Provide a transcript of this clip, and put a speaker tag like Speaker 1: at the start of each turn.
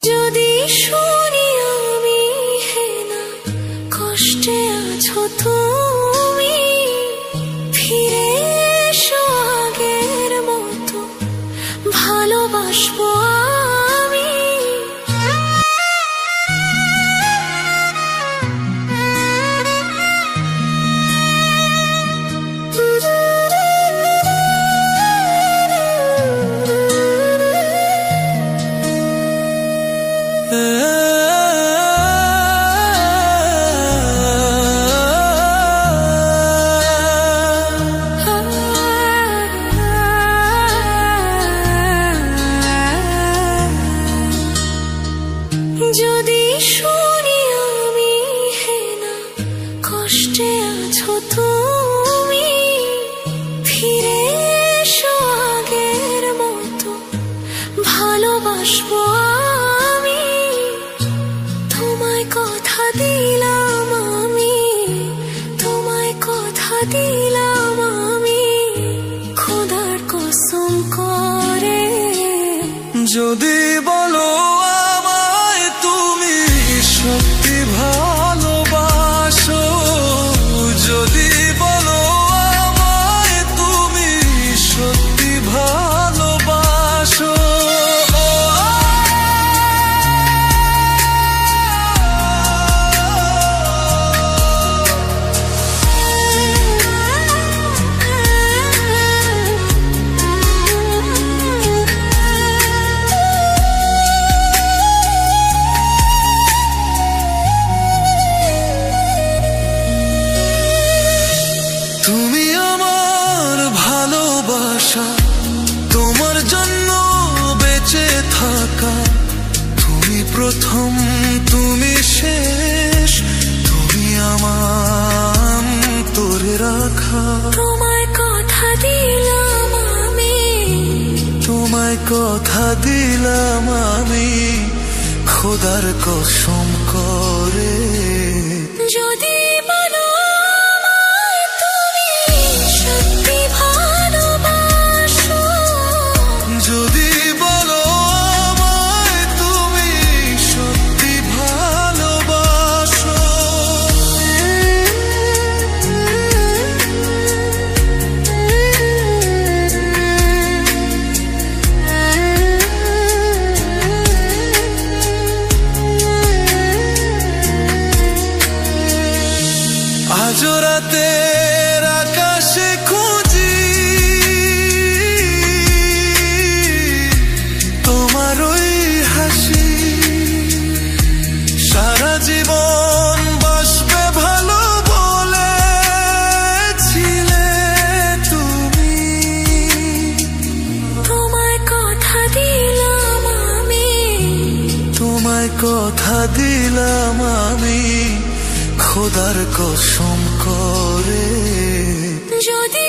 Speaker 1: যদি শুনি আমি হেনা কষ্টে আছো তুমি, ফিরে এসো আগের মতো ভালোবাসবো আমি। যদি শুনি আমি হেনা কষ্টে আছো তুমি, ফিরে এসো আগের মতো ভালোবাসবো আমি। তোমায় কথা দিলাম আমি, তোমায় কথা দিলাম আমি, খোদার কসম করে।
Speaker 2: যদি বলো আমায় তুমি সত্যি ভালোবাসো, যদি বলো আমায় তুমি সত্যি ভালোবাসো, তুমি আমার ভালোবাসা, তোমার জন্য বেঁচে থাকা, তুমি প্রথম তুমি শেষ, তুমি আমার তোরে রাখা।
Speaker 1: তোমায় কথা দিলাম আমি,
Speaker 2: তোমায় কথা দিলাম আমি, খোদার কসম করে।
Speaker 1: যদি বলো আমায় তুমি সত্যি ভালোবাসো,
Speaker 2: যদি বলো আমায় তুমি সত্যি ভালোবাসো, আজ রাতের আকাশে খুঁজি তোমার ওই হাসি, সারা জীবন বাসবে ভালো বলেছিলে তুমি।
Speaker 1: তোমায় কথা দিলাম আমি,
Speaker 2: তোমায় কথা দিলাম আমি, খোদার কসম করে।
Speaker 1: যদি